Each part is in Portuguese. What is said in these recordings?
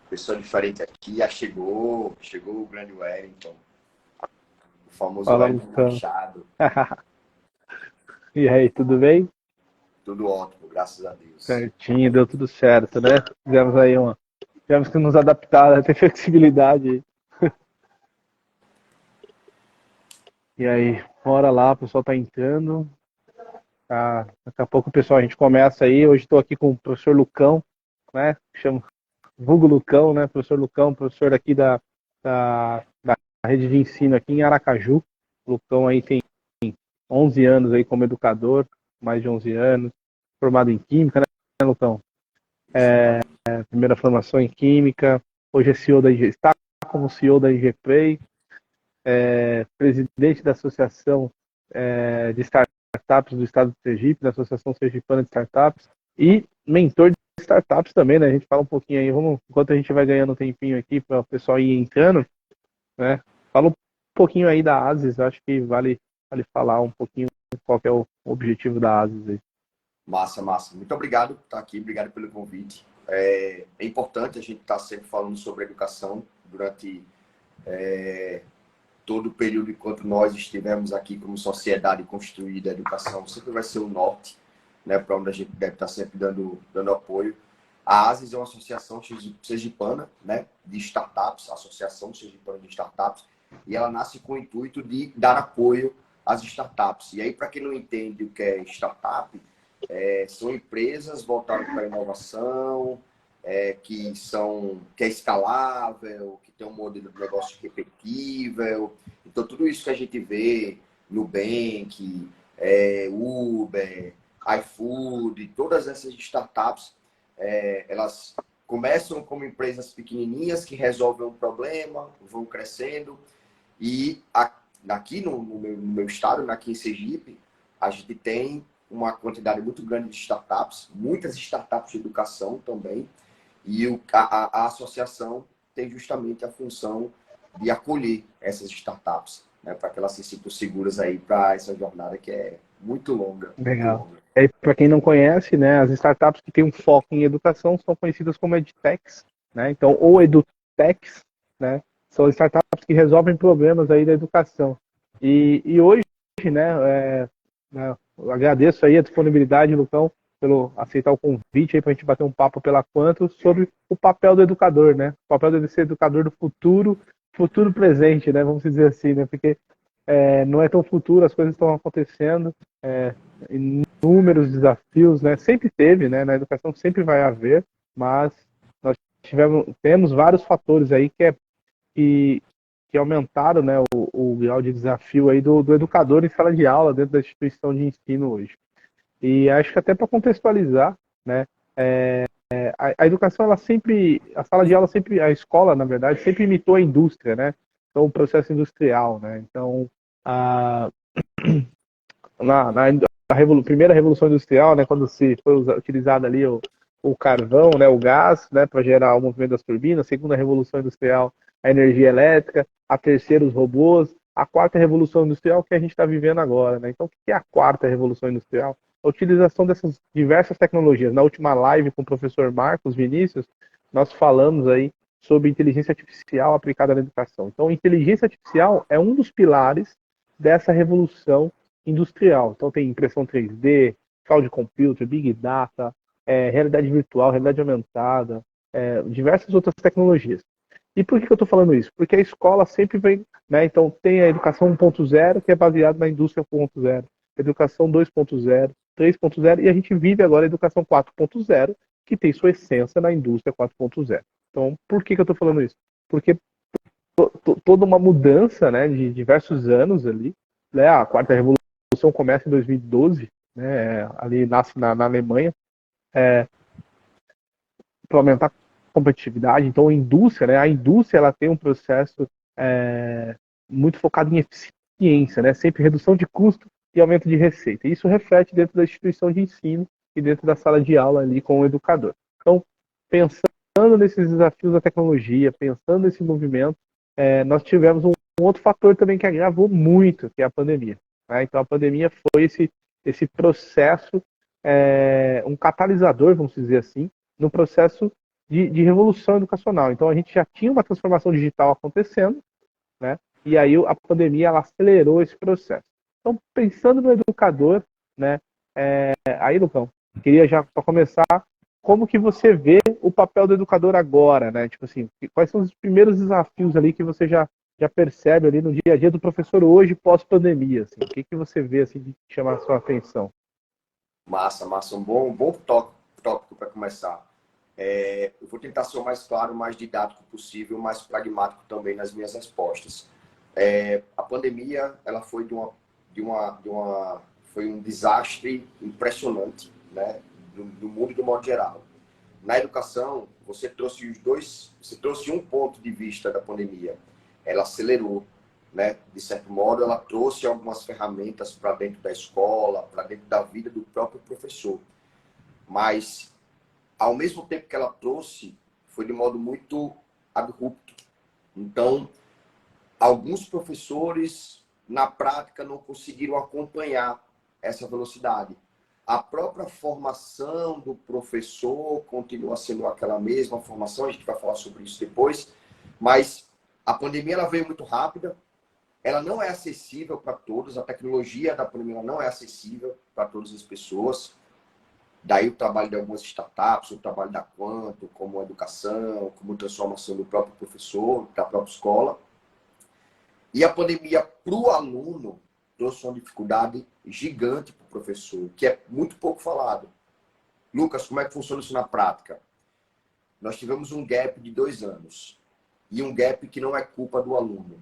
pessoa diferente aqui, já chegou o grande Wellington, o famoso Fala, Wellington Lucão. Machado. E aí, tudo bem? Tudo ótimo, graças a Deus. Certinho, deu tudo certo, né? Tivemos que nos adaptar, né? Ter flexibilidade. E aí, bora lá, o pessoal tá entrando. Tá, daqui a pouco, pessoal, a gente começa aí. Hoje estou aqui com o professor Lucão, né? Chamo vulgo Lucão, né? Professor Lucão, professor aqui da rede de ensino aqui em Aracaju. O Lucão aí tem 11 anos aí como educador, mais de 11 anos, formado em Química, né, Lucão? Exatamente. Primeira formação em Química, hoje é CEO está como CEO da IGPrey, presidente da Associação de Startups do Estado de Sergipe, da Associação Sergipana de Startups, e mentor de startups também, né? A gente fala um pouquinho aí, enquanto a gente vai ganhando um tempinho aqui para o pessoal ir entrando, né? Fala um pouquinho aí da Asis, acho que vale falar um pouquinho qual que é o objetivo da Asis aí. Massa, massa. Muito obrigado por estar aqui, obrigado pelo convite. É importante a gente estar sempre falando sobre educação durante todo o período enquanto nós estivermos aqui como sociedade construída. A educação sempre vai ser o norte, né, para onde a gente deve estar sempre dando apoio. A ASIS é uma associação sergipana, né, de startups, Associação Sergipana de Startups, e ela nasce com o intuito de dar apoio às startups. E aí, para quem não entende o que é startup, são empresas voltadas para a inovação, que é escalável, que tem um modelo de negócio repetível. Então, tudo isso que a gente vê, Nubank, Uber, iFood, todas essas startups, elas começam como empresas pequenininhas que resolvem um problema, vão crescendo. E aqui no meu estado, aqui em Sergipe, a gente tem uma quantidade muito grande de startups, muitas startups de educação também, e a associação tem justamente a função de acolher essas startups, né, para que elas se sintam seguras aí para essa jornada que é muito longa, muito Legal. longa. E aí, para quem não conhece, né, as startups que têm um foco em educação são conhecidas como edtechs, né? Então, ou edutechs, né, são startups que resolvem problemas aí da educação. E hoje, eu agradeço aí a disponibilidade, Lucão, pelo aceitar o convite aí para a gente bater um papo pela Quanto sobre o papel do educador, né? O papel de ser educador do futuro, futuro presente, né? Vamos dizer assim, né? Porque não é tão futuro, as coisas estão acontecendo, inúmeros desafios, né? Sempre teve, né? Na educação sempre vai haver, mas nós temos vários fatores aí que, que aumentaram, né, o grau de desafio aí do educador em sala de aula dentro da instituição de ensino hoje. E acho que até para contextualizar, né, a educação ela sempre, a sala de aula sempre, a escola na verdade sempre imitou a indústria, né? Então o processo industrial, né? Então a, na primeira revolução industrial, né, quando se foi utilizado ali o carvão, né, o gás, né, para gerar o movimento das turbinas. A segunda revolução industrial, a energia elétrica. A terceira, os robôs. A quarta revolução industrial que a gente está vivendo agora, né? Então, o que é a quarta revolução industrial? A utilização dessas diversas tecnologias. Na última live com o professor Marcos Vinícius, nós falamos aí sobre inteligência artificial aplicada na educação. Então, inteligência artificial é um dos pilares dessa revolução industrial. Então tem impressão 3D, cloud computer, big data, realidade virtual, realidade aumentada, diversas outras tecnologias. E por que eu estou falando isso? Porque a escola sempre vem, né? Então tem a educação 1.0, que é baseada na indústria 1.0, educação 2.0, 3.0, e a gente vive agora a educação 4.0, que tem sua essência na indústria 4.0. Então, por que eu estou falando isso? Porque toda uma mudança, né, de diversos anos ali, né, a quarta revolução começa em 2012, né, ali nasce na Alemanha, para aumentar a competitividade. Então, a indústria ela tem um processo muito focado em eficiência, né, sempre redução de custo e aumento de receita. E isso reflete dentro da instituição de ensino e dentro da sala de aula ali com o educador. Então, pensando nesses desafios da tecnologia, pensando nesse movimento, nós tivemos um outro fator também que agravou muito, que é a pandemia. Né? Então, a pandemia foi esse processo, um catalisador, vamos dizer assim, no processo de revolução educacional. Então, a gente já tinha uma transformação digital acontecendo, né? E aí a pandemia ela acelerou esse processo. Então, pensando no educador, né? Aí, Lucão, queria já para começar, como que você vê o papel do educador agora, né? Tipo assim, quais são os primeiros desafios ali que você já percebe ali no dia a dia do professor hoje, pós-pandemia? Assim? O que que você vê assim de chamar a sua atenção? Massa, massa. Bom tópico para começar. Eu vou tentar ser o mais claro, o mais didático possível, mais pragmático também nas minhas respostas. A pandemia, ela foi foi um desastre impressionante, né, do mundo de modo geral. Na educação, você trouxe um ponto de vista da pandemia. Ela acelerou, né? De certo modo, ela trouxe algumas ferramentas para dentro da escola, para dentro da vida do próprio professor. Mas, ao mesmo tempo que ela trouxe, foi de modo muito abrupto. Então, alguns professores, na prática, não conseguiram acompanhar essa velocidade. A própria formação do professor continua sendo aquela mesma formação, a gente vai falar sobre isso depois, mas a pandemia ela veio muito rápida, ela não é acessível para todos, a tecnologia da pandemia não é acessível para todas as pessoas. Daí o trabalho de algumas startups, o trabalho da Quanto, como educação, como transformação do próprio professor, da própria escola. E a pandemia para o aluno trouxe uma dificuldade gigante para o professor, que é muito pouco falado. Lucas, como é que funciona isso na prática? Nós tivemos um gap de 2 anos. E um gap que não é culpa do aluno.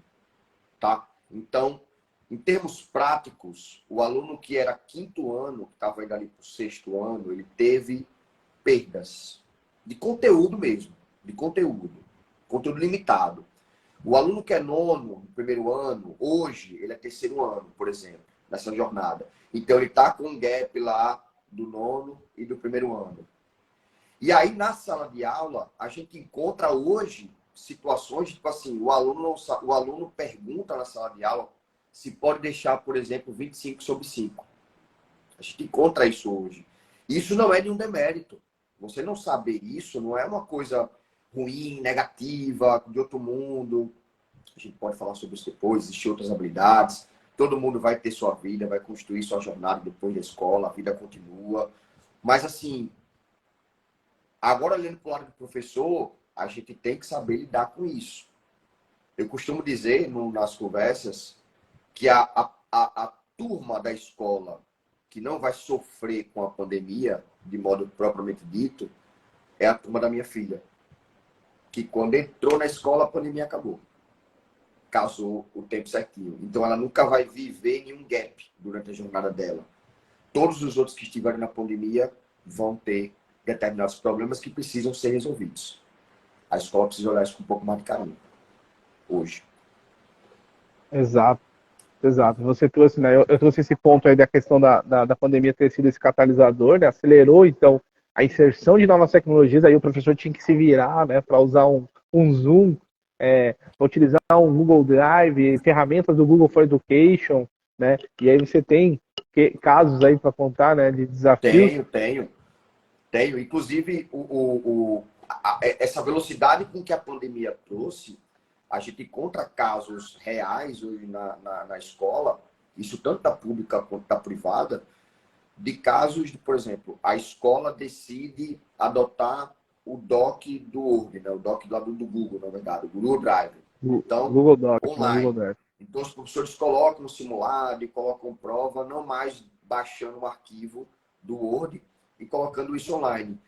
Tá? Então, em termos práticos, o aluno que era quinto ano, que estava indo ali para o sexto ano, ele teve perdas de conteúdo mesmo, de conteúdo limitado. O aluno que é nono, no primeiro ano, hoje, ele é terceiro ano, por exemplo, nessa jornada. Então, ele está com um gap lá do nono e do primeiro ano. E aí, na sala de aula, a gente encontra hoje situações, tipo assim, o aluno pergunta na sala de aula se pode deixar, por exemplo, 25/5. A gente encontra isso hoje. Isso não é nenhum demérito. Você não saber isso não é uma coisa ruim, negativa, de outro mundo. A gente pode falar sobre isso depois, existem outras habilidades. Todo mundo vai ter sua vida, vai construir sua jornada depois da escola, a vida continua. Mas, assim, agora olhando para o lado do professor, a gente tem que saber lidar com isso. Eu costumo dizer nas conversas que a turma da escola que não vai sofrer com a pandemia, de modo propriamente dito, é a turma da minha filha. Que quando entrou na escola, a pandemia acabou. Casou o tempo certinho. Então ela nunca vai viver nenhum gap durante a jornada dela. Todos os outros que estiverem na pandemia vão ter determinados problemas que precisam ser resolvidos. A escola precisa olhar isso com um pouco mais de carinho. Hoje. Exato, exato. Você trouxe, né? Eu trouxe esse ponto aí da questão da pandemia ter sido esse catalisador, né? Acelerou, então, a inserção de novas tecnologias, aí o professor tinha que se virar, né, para usar um Zoom, utilizar um Google Drive, ferramentas do Google for Education, né? E aí você tem casos aí para contar, né, de desafios. Tenho. Inclusive, essa velocidade com que a pandemia trouxe, a gente encontra casos reais hoje na escola, isso tanto da pública quanto da privada, de casos de, por exemplo, a escola decide adotar o doc do Word, né? O doc do Google, na verdade, o Google Drive. Então, Google Docs, né? Google online. Drive. Então, os professores colocam no simulado e colocam prova, não mais baixando um arquivo do Word e colocando isso online.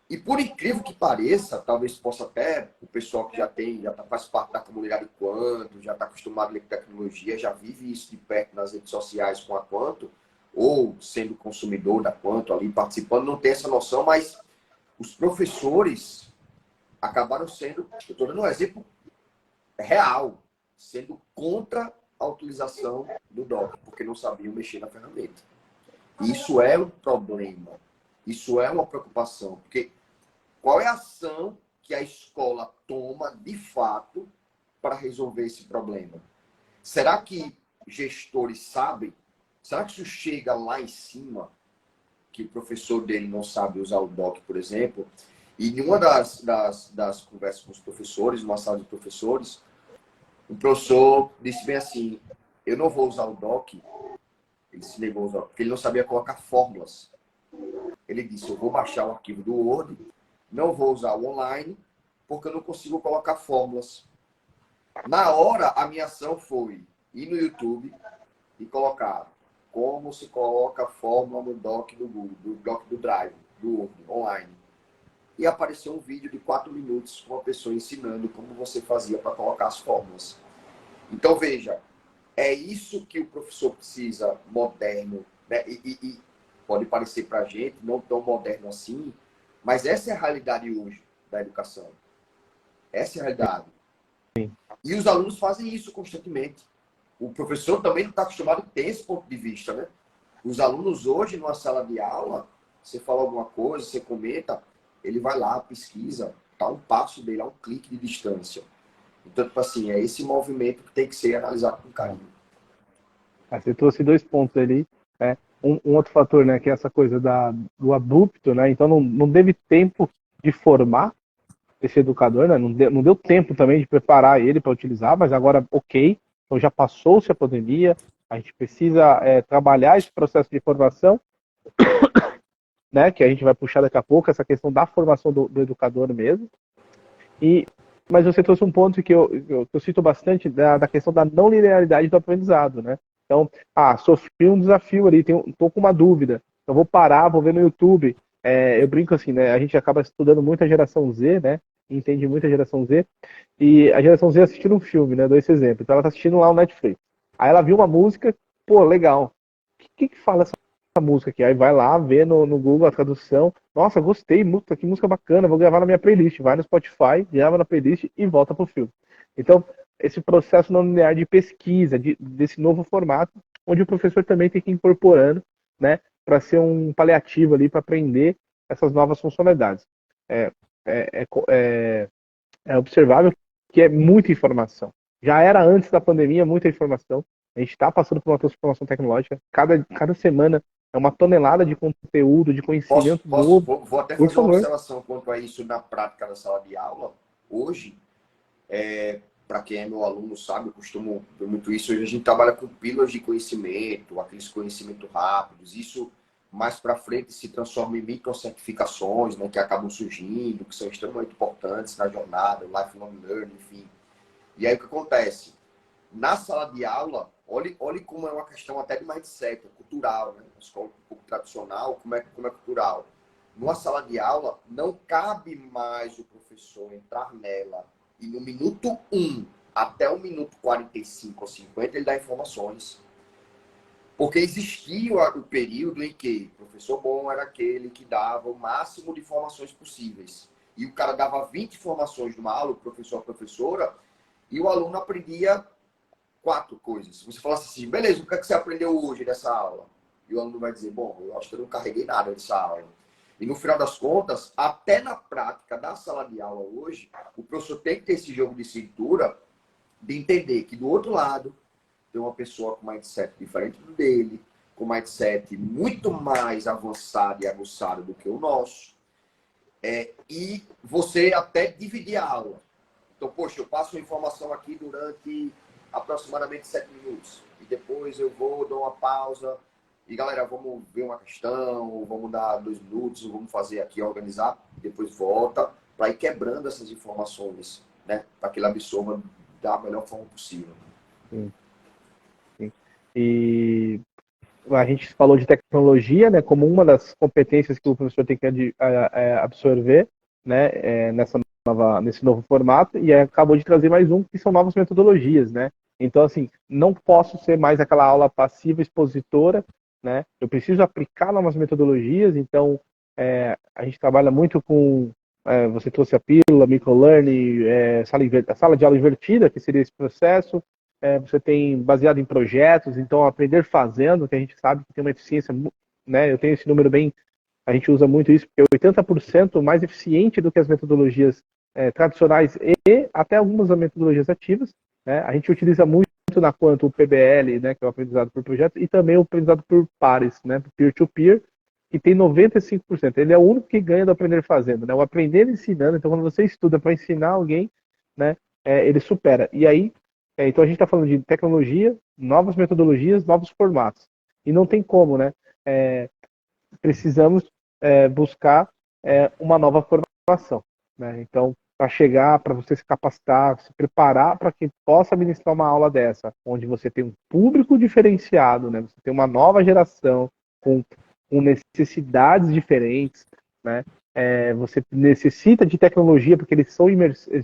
E por incrível que pareça, talvez possa até o pessoal que faz parte da comunidade Quanto, já está acostumado com tecnologia, já vive isso de perto nas redes sociais com a Quanto, ou sendo consumidor da Quanto ali, participando, não tem essa noção, mas os professores acabaram sendo, eu estou dando um exemplo real, sendo contra a utilização do doc, porque não sabiam mexer na ferramenta. Isso é um problema, isso é uma preocupação, porque qual é a ação que a escola toma, de fato, para resolver esse problema? Será que gestores sabem? Será que isso chega lá em cima, que o professor dele não sabe usar o doc, por exemplo? E em uma das conversas com os professores, numa sala de professores, o professor disse bem assim, eu não vou usar o doc, ele se negou a usar, porque ele não sabia colocar fórmulas. Ele disse, eu vou baixar o arquivo do Word, não vou usar o online, porque eu não consigo colocar fórmulas. Na hora, a minha ação foi ir no YouTube e colocar como se coloca a fórmula no doc do Google, do doc do Drive, do Word, online. E apareceu um vídeo de 4 minutos com uma pessoa ensinando como você fazia para colocar as fórmulas. Então, veja, é isso que o professor precisa, moderno, né? E pode parecer para a gente não tão moderno assim, mas essa é a realidade hoje da educação. Essa é a realidade. E os alunos fazem isso constantemente. O professor também não está acostumado a ter esse ponto de vista, né? Os alunos hoje, numa sala de aula, você fala alguma coisa, você comenta, ele vai lá, pesquisa, tá um passo dele, a um clique de distância. Então, tipo assim, é esse movimento que tem que ser analisado com carinho. Você trouxe 2 pontos ali, né? Um outro fator, né, que é essa coisa do adulto, né? Então não teve tempo de formar esse educador, né? Não deu tempo também de preparar ele para utilizar, mas agora, ok, então já passou-se a pandemia, a gente precisa trabalhar esse processo de formação, né? Que a gente vai puxar daqui a pouco, essa questão da formação do educador mesmo. Mas você trouxe um ponto que eu cito bastante da questão da não linearidade do aprendizado, né? Então, sofri um desafio ali, estou com uma dúvida, eu vou parar, vou ver no YouTube. Eu brinco assim, né? A gente acaba estudando muito a geração Z, né? Entende muito a geração Z. E a geração Z assistindo um filme, né? Dou esse exemplo. Então ela está assistindo lá o Netflix. Aí ela viu uma música, pô, legal. O que fala essa música aqui? Aí vai lá, vê no Google a tradução. Nossa, gostei, que música bacana, vou gravar na minha playlist. Vai no Spotify, grava na playlist e volta pro filme. Então, esse processo não linear de pesquisa, desse novo formato, onde o professor também tem que ir incorporando, né, para ser um paliativo ali para aprender essas novas funcionalidades. É, é, é, é observável que é muita informação. Já era antes da pandemia muita informação. A gente está passando por uma transformação tecnológica. Cada semana é uma tonelada de conteúdo, de conhecimento novo. Vou até Por fazer uma favor. observação quanto a isso na prática da sala de aula. Hoje, para quem é meu aluno sabe, eu costumo ver muito isso. Hoje a gente trabalha com pílulas de conhecimento, aqueles conhecimentos rápidos. Isso mais para frente se transforma em microcertificações, né, que acabam surgindo, que são extremamente importantes na jornada, lifelong learning, enfim. E aí o que acontece? Na sala de aula, olhe como é uma questão até de mindset, cultural, né? Uma escola um pouco tradicional, como é cultural. Numa sala de aula, não cabe mais o professor entrar nela e no minuto 1 até o minuto 45 ou 50 ele dá informações. Porque existia o período em que o professor bom era aquele que dava o máximo de informações possíveis. E o cara dava 20 informações numa aula, o professor, a professora, e o aluno aprendia 4 coisas. Você falasse assim, beleza, o que é que você aprendeu hoje nessa aula? E o aluno vai dizer, bom, eu acho que eu não carreguei nada nessa aula. E no final das contas, até na prática da sala de aula hoje, o professor tem que ter esse jogo de cintura de entender que do outro lado tem uma pessoa com mindset diferente do dele, com mindset muito mais avançado e aguçado do que o nosso. E você até dividir a aula. Então, poxa, eu passo a informação aqui durante aproximadamente 7 minutos. E depois eu vou dar uma pausa. E, galera, vamos ver uma questão, vamos dar 2 minutos, vamos fazer aqui, organizar, e depois volta, para ir quebrando essas informações, né? Para que ele absorva da melhor forma possível. Sim, sim. E a gente falou de tecnologia, né, como uma das competências que o professor tem que absorver, né, nesse novo formato, e acabou de trazer mais um, que são novas metodologias, né? Então, assim, não posso ser mais aquela aula passiva expositora, né? Eu preciso aplicar novas metodologias, então a gente trabalha muito com, você trouxe a pílula, microlearning, a sala de aula invertida, que seria esse processo. Você tem baseado em projetos, então aprender fazendo, que a gente sabe que tem uma eficiência, né? Eu tenho esse número bem, a gente usa muito isso, porque é 80% mais eficiente do que as metodologias tradicionais e até algumas das metodologias ativas, né? A gente utiliza muito na quanto o PBL, né, que é o aprendizado por projeto, e também o aprendizado por pares, né, peer-to-peer, que tem 95%. Ele é o único que ganha do aprender fazendo, né? O aprender ensinando. Então, quando você estuda para ensinar alguém, né, ele supera. E aí, então a gente está falando de tecnologia, novas metodologias, novos formatos. E não tem como, né? Precisamos buscar uma nova formação, né? Então, para chegar, para você se capacitar, se preparar para que possa ministrar uma aula dessa, onde você tem um público diferenciado, né? Você tem uma nova geração com necessidades diferentes, né? Você necessita de tecnologia porque eles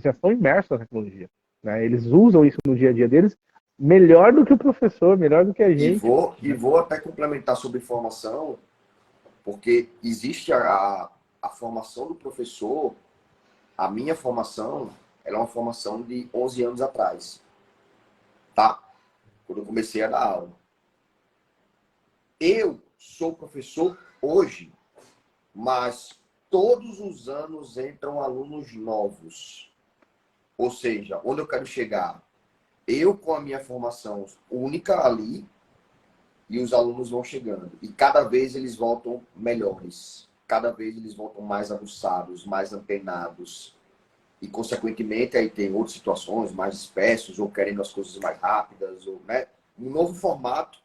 já são imersos na tecnologia, né? Eles usam isso no dia a dia deles melhor do que o professor, melhor do que a E gente. vou até complementar sobre formação, porque existe a formação do professor. A minha formação, ela é uma formação de 11 anos atrás, tá? Quando eu comecei a dar aula. Eu sou professor hoje, mas todos os anos entram alunos novos. Ou seja, onde eu quero chegar? Eu com a minha formação única ali, e os alunos vão chegando. E cada vez eles voltam melhores. Cada vez eles voltam mais aguçados, mais antenados. E, consequentemente, aí tem outras situações mais espécies, ou querendo as coisas mais rápidas, ou, né? Um novo formato,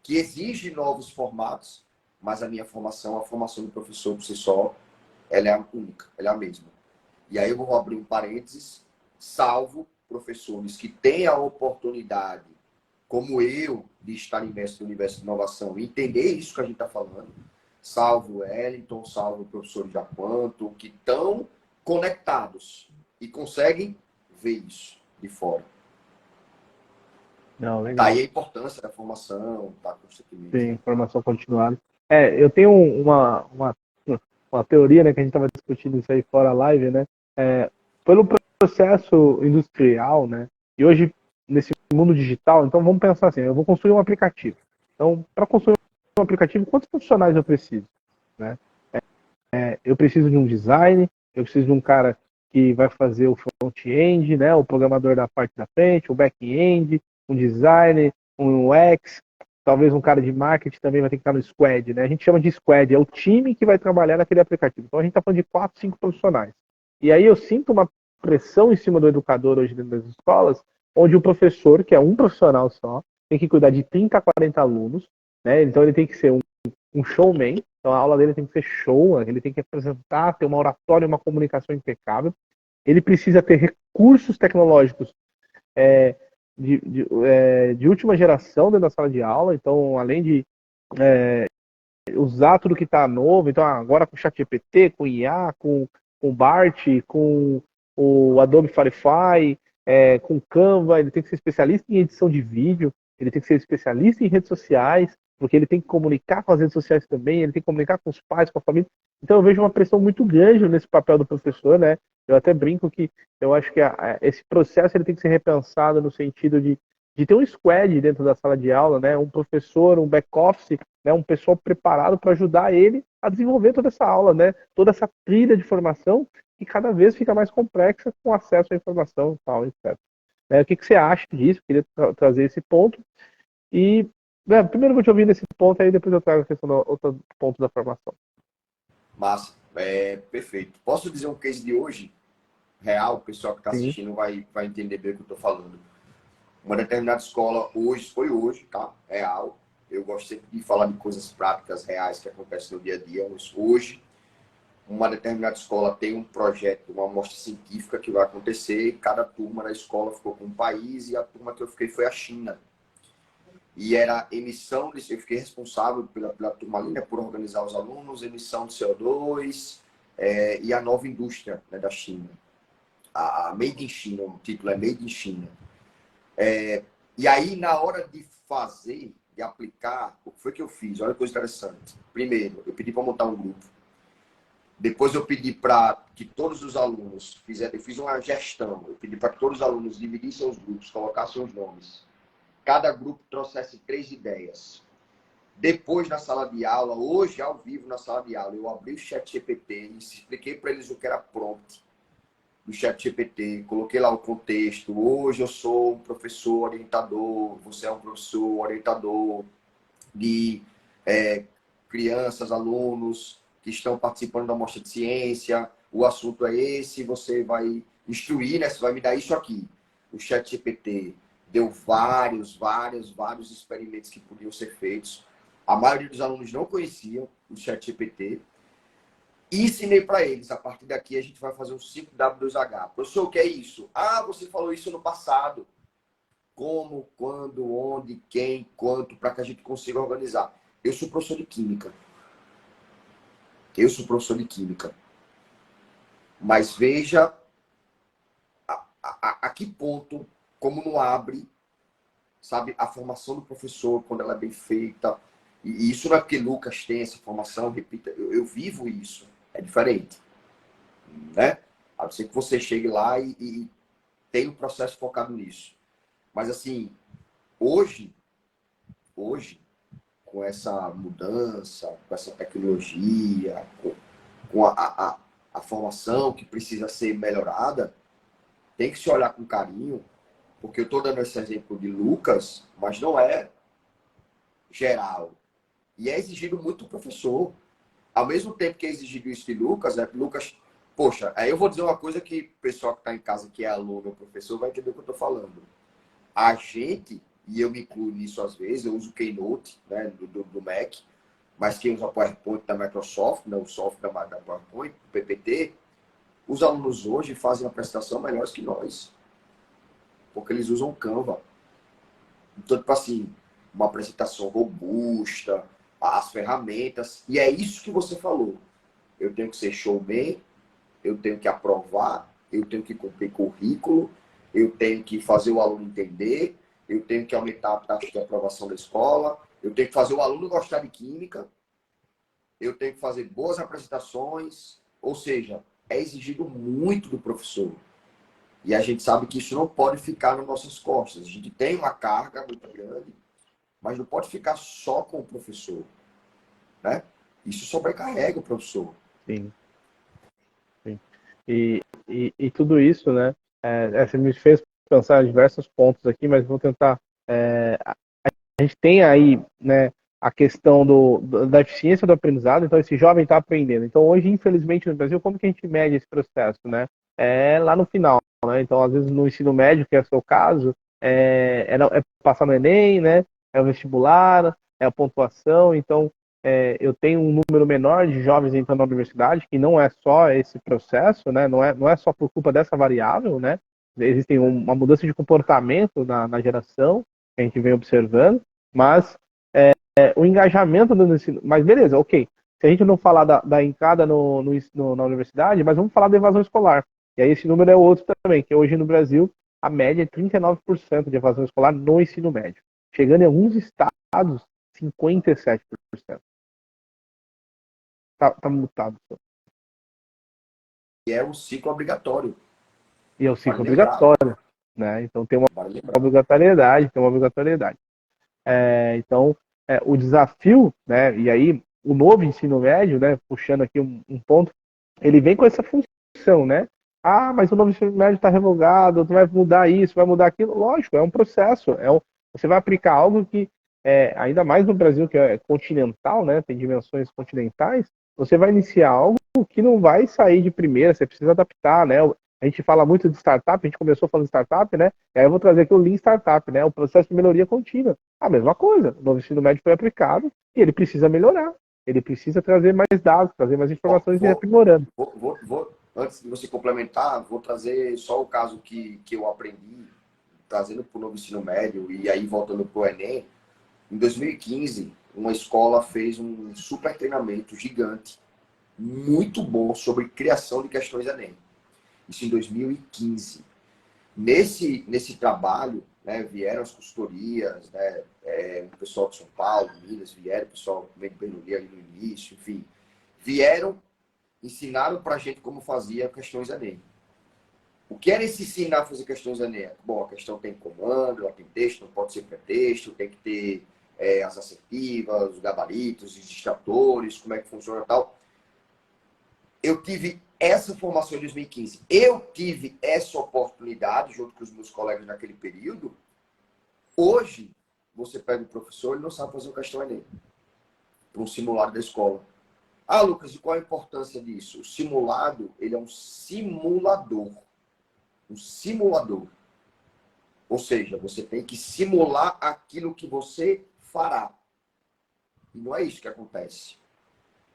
que exige novos formatos, mas a minha formação, a formação do professor por si só, ela é a única, ela é a mesma. E aí eu vou abrir um parênteses, salvo professores que têm a oportunidade, como eu, de estar imerso no universo de inovação e entender isso que a gente está falando, salvo o Wellington, salvo o professor Jaquanto, que estão conectados e conseguem ver isso de fora. Não, legal. Daí a importância da formação, tá constantemente. Sim, formação continuada. Eu tenho uma teoria, né, que a gente estava discutindo isso aí fora a live, né? Pelo processo industrial, né? E hoje, nesse mundo digital, então vamos pensar assim, eu vou construir um aplicativo. Então, para construir um aplicativo, quantos profissionais eu preciso? Né? Eu preciso de um design, eu preciso de um cara que vai fazer o front-end, né? O programador da parte da frente, o back-end, um designer, um UX, talvez um cara de marketing também vai ter que estar no squad, né? A gente chama de squad, é o time que vai trabalhar naquele aplicativo. Então a gente está falando de 4, 5 profissionais. E aí eu sinto uma pressão em cima do educador hoje dentro das escolas, onde o professor, que é um profissional só, tem que cuidar de 30 a 40 alunos, né? Então ele tem que ser um showman, então a aula dele tem que ser show, ele tem que apresentar, ter uma oratória, uma comunicação impecável. Ele precisa ter recursos tecnológicos de última geração dentro da sala de aula, então além de usar tudo que está novo, então agora com o ChatGPT, com o IA, com o BART, com o Adobe Firefly, com o Canva, ele tem que ser especialista em edição de vídeo, ele tem que ser especialista em redes sociais, porque ele tem que comunicar com as redes sociais também, ele tem que comunicar com os pais, com a família. Então eu vejo uma pressão muito grande nesse papel do professor, né? Eu até brinco que eu acho que esse processo ele tem que ser repensado no sentido de ter um squad dentro da sala de aula, né? Um professor, um back-office, né? Um pessoal preparado para ajudar ele a desenvolver toda essa aula, né? Toda essa trilha de formação que cada vez fica mais complexa com acesso à informação e tal, etc. O que você acha disso? Queria trazer esse ponto. E primeiro eu vou te ouvir nesse ponto, aí depois eu trago a questão do outro ponto da formação. Massa, perfeito. Posso dizer um case de hoje? Real, o pessoal que está Sim. assistindo vai entender bem o que eu estou falando. Uma determinada escola, foi hoje, tá? Real. Eu gosto sempre de falar de coisas práticas, reais, que acontecem no dia a dia. Mas hoje, uma determinada escola tem um projeto, uma amostra científica que vai acontecer. E cada turma da escola ficou com um país e a turma que eu fiquei foi a China. E era emissão, eu fiquei responsável pela turma ali, né, por organizar os alunos, emissão de CO2 e a nova indústria, né, da China. A Made in China, o título é Made in China. E aí, na hora de fazer, de aplicar, o que foi que eu fiz? Olha que coisa interessante. Primeiro, eu pedi para montar um grupo. Depois eu pedi para que todos os alunos fizessem, eu fiz uma gestão, eu pedi para que todos os alunos dividissem os grupos, colocassem os nomes. Cada grupo trouxesse 3 ideias. Depois, na sala de aula, hoje, ao vivo, na sala de aula, eu abri o ChatGPT e expliquei para eles o que era prompt do ChatGPT, coloquei lá o contexto. Hoje eu sou um professor orientador, você é um professor orientador de crianças, alunos que estão participando da mostra de ciência, o assunto é esse, você vai instruir, né? Você vai me dar isso aqui. O ChatGPT deu vários experimentos que podiam ser feitos. A maioria dos alunos não conheciam o ChatGPT. E ensinei para eles, a partir daqui a gente vai fazer um 5W2H. Professor, o que é isso? Ah, você falou isso no passado. Como, quando, onde, quem, quanto, para que a gente consiga organizar. Eu sou professor de Química. Eu sou professor de Química. Mas veja a que ponto, como não abre, sabe, a formação do professor, quando ela é bem feita. E isso não é porque Lucas tem essa formação, repita, eu vivo isso. É diferente, né? A não ser que você chegue lá e tenha um processo focado nisso. Mas, assim, hoje, com essa mudança, com essa tecnologia, com a formação que precisa ser melhorada, tem que se olhar com carinho, porque eu estou dando esse exemplo de Lucas, mas não é geral. E é exigido muito do professor. Ao mesmo tempo que é exigido isso de Lucas, né? Lucas, poxa, aí eu vou dizer uma coisa que o pessoal que está em casa, que é aluno ou professor, vai entender o que eu estou falando. A gente, e eu me incluo nisso às vezes, eu uso o Keynote, né, do Mac, mas quem usa o PowerPoint da Microsoft, né, o software da PowerPoint, o PPT, os alunos hoje fazem a apresentação melhores que nós, porque eles usam o Canva. Então, tipo assim, uma apresentação robusta, as ferramentas, e é isso que você falou. Eu tenho que ser showman, eu tenho que aprovar, eu tenho que cumprir currículo, eu tenho que fazer o aluno entender, eu tenho que aumentar a taxa de aprovação da escola, eu tenho que fazer o aluno gostar de química, eu tenho que fazer boas apresentações, ou seja, é exigido muito do professor. E a gente sabe que isso não pode ficar nas nossas costas. A gente tem uma carga muito grande, mas não pode ficar só com o professor, né? Isso sobrecarrega o professor. Sim, sim. E tudo isso, né? Você me fez pensar em diversos pontos aqui, mas vou tentar. A gente tem aí, né, a questão da eficiência do aprendizado, então esse jovem está aprendendo. Então hoje, infelizmente, no Brasil, como que a gente mede esse processo, né? É lá no final, né? Então, às vezes, no ensino médio, que é o seu caso, é passar no Enem, né? É o vestibular, é a pontuação. Então, eu tenho um número menor de jovens entrando na universidade, que não é só esse processo, né? Não é só por culpa dessa variável, né? Existe uma mudança de comportamento na geração, que a gente vem observando, mas o engajamento no ensino. Mas beleza, ok. Se a gente não falar da entrada na universidade, mas vamos falar da evasão escolar. E aí esse número é outro também, que hoje no Brasil a média é 39% de evasão escolar no ensino médio. Chegando em alguns estados, 57%. Tá mutado. E é um ciclo obrigatório. E é o Vale ciclo lembrar. obrigatório, né? Então tem uma Vale lembrar. obrigatoriedade. Então, o desafio, né? E aí o novo ensino médio, né? Puxando aqui um ponto, ele vem com essa função, né? Ah, mas o novo ensino médio está revogado, tu vai mudar isso, vai mudar aquilo. Lógico, é um processo. Você vai aplicar algo que, ainda mais no Brasil, que é continental, né? Tem dimensões continentais. Você vai iniciar algo que não vai sair de primeira, você precisa adaptar, né? A gente fala muito de startup, a gente começou falando de startup, né? E aí eu vou trazer aqui o Lean Startup, né? O processo de melhoria contínua. A mesma coisa. O novo ensino médio foi aplicado e ele precisa melhorar. Ele precisa trazer mais dados, trazer mais informações e ir aprimorando. Antes de você complementar, vou trazer só o caso que eu aprendi, trazendo para o novo ensino médio e aí voltando para o Enem. Em 2015, uma escola fez um super treinamento gigante, muito bom, sobre criação de questões Enem. Isso em 2015. Nesse trabalho, né, vieram as consultorias, né, o pessoal de São Paulo, Minas, vieram, o pessoal de Bernoulli ali no início, enfim, vieram, ensinaram para a gente como fazia questões Enem. O que era esse ensinar a fazer questões Enem? Bom, a questão tem comando, ela tem texto, não pode ser pretexto, tem que ter as assertivas, os gabaritos, os distratores, como é que funciona e tal. Eu tive essa formação em 2015. Eu tive essa oportunidade, junto com os meus colegas naquele período. Hoje, você pega o professor, ele não sabe fazer uma questão Enem. para um simulado da escola. Ah, Lucas, e qual a importância disso? O simulado, ele é um simulador. Um simulador. Ou seja, você tem que simular aquilo que você fará. E não é isso que acontece.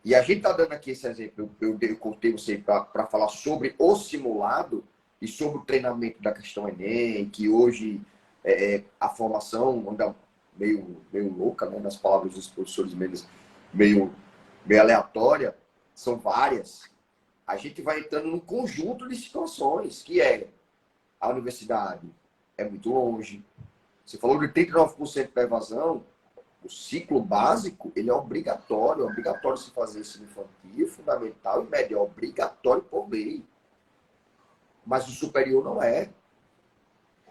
E a gente está dando aqui esse exemplo, eu contei você para falar sobre o simulado e sobre o treinamento da questão Enem, que hoje a formação anda meio louca, né? Nas palavras dos professores meio aleatória, são várias. A gente vai entrando num conjunto de situações, que é a universidade é muito longe. Você falou de 39% da evasão. O ciclo básico, ele é obrigatório se fazer ensino infantil, fundamental e médio, é obrigatório por lei. Mas o superior não é.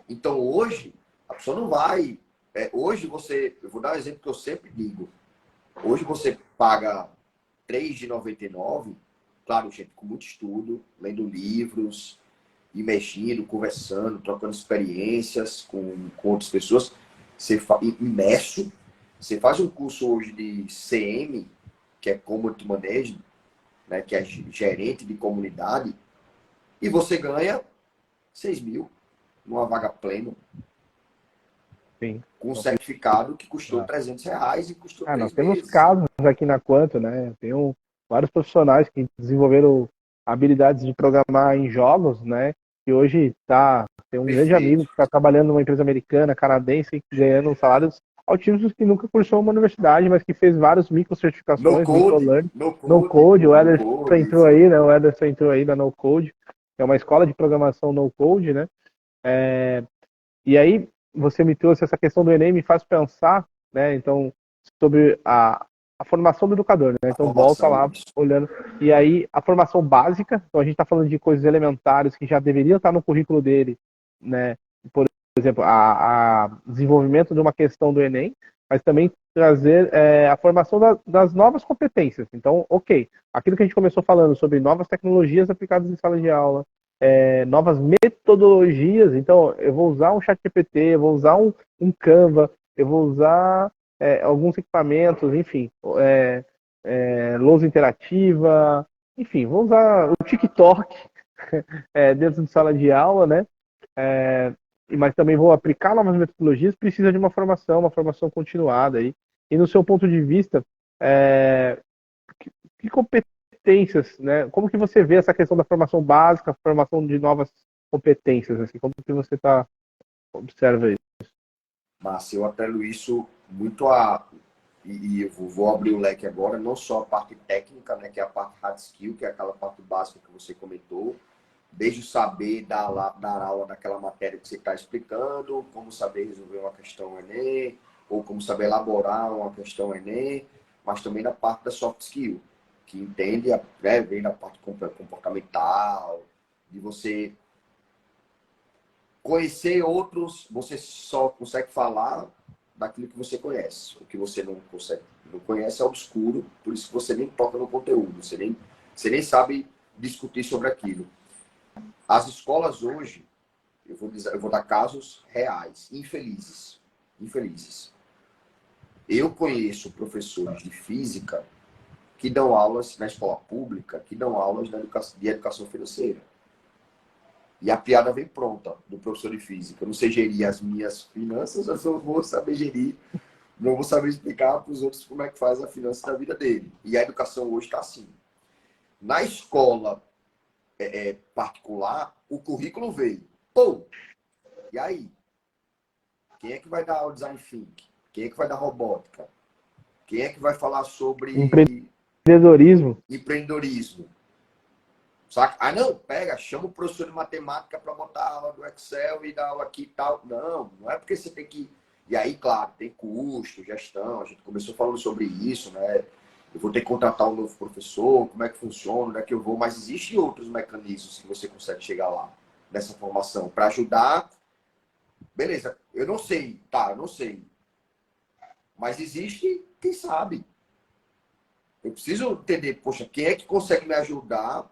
Então hoje, a pessoa não vai. Hoje eu vou dar um exemplo que eu sempre digo. Hoje você paga R$ 3,99, claro, gente, com muito estudo, lendo livros, e mexendo, conversando, trocando experiências com outras pessoas, imerso. Você faz um curso hoje de CM, que é Community Management, né, que é gerente de comunidade, e você ganha 6 mil numa vaga plena, Sim. com um certificado que custou Ah. R$ 300 e custou Nós 3 temos meses. casos aqui na Quanto, né? Tem vários profissionais que desenvolveram habilidades de programar em jogos, né? E hoje tem um grande amigo Perfeito. que está trabalhando numa empresa americana, canadense, ganhando salários altíssimos, que nunca cursou uma universidade, mas que fez várias No microcertificações, code, microlearning, no no code, code. O no Ederson code, entrou isso aí, aí. né? O Ederson entrou aí da No Code, que é uma escola de programação no code, né? E aí você me trouxe essa questão do Enem, me faz pensar, né? Então, sobre a formação do educador, né? A Então, volta formação, lá isso. olhando. E aí, a formação básica, então a gente está falando de coisas elementares que já deveriam estar no currículo dele, né? Por exemplo, a desenvolvimento de uma questão do Enem, mas também trazer a formação das novas competências. Então, ok, aquilo que a gente começou falando sobre novas tecnologias aplicadas em sala de aula, novas metodologias. Então, eu vou usar um ChatGPT, eu vou usar um Canva, eu vou usar alguns equipamentos, enfim, lousa interativa, enfim, vou usar o TikTok dentro de sala de aula, né? Mas também vou aplicar novas metodologias, precisa de uma formação continuada aí. E no seu ponto de vista, que competências, né? Como que você vê essa questão da formação básica, formação de novas competências, assim? Como que você observa isso? Mas eu atrelo isso muito a. E eu vou abrir o leque agora, não só a parte técnica, né, que é a parte hard skill, que é aquela parte básica que você comentou, desde o saber dar aula naquela matéria que você está explicando, como saber resolver uma questão Enem, ou como saber elaborar uma questão Enem, mas também na parte da soft skill, que entende, vem na parte comportamental, de você conhecer outros, você só consegue falar daquilo que você conhece. O que você não conhece é obscuro, por isso que você nem toca no conteúdo, você nem sabe discutir sobre aquilo. As escolas hoje, eu vou dar casos reais, infelizes. Infelizes. Eu conheço professores de física que dão aulas na escola pública, que dão aulas de educação financeira. E a piada vem pronta do professor de física. Eu não sei gerir as minhas finanças, eu só vou saber gerir, não vou saber explicar para os outros como é que faz a finança da vida dele. E a educação hoje está assim. Na escola particular, o currículo veio. Pô, e aí? Quem é que vai dar o design thinking? Quem é que vai dar robótica? Quem é que vai falar sobre Empreendedorismo. empreendedorismo? Saca? Ah, não, chama o professor de matemática para botar a aula do Excel e dar aula aqui e tal. Não, não é porque você tem que. E aí, claro, tem custo, gestão, a gente começou falando sobre isso, né? Eu vou ter que contratar um novo professor, como é que funciona, onde é que eu vou, mas existem outros mecanismos que você consegue chegar lá nessa formação para ajudar. Beleza, eu não sei, tá, eu não sei. Mas existe quem sabe. Eu preciso entender, poxa, quem é que consegue me ajudar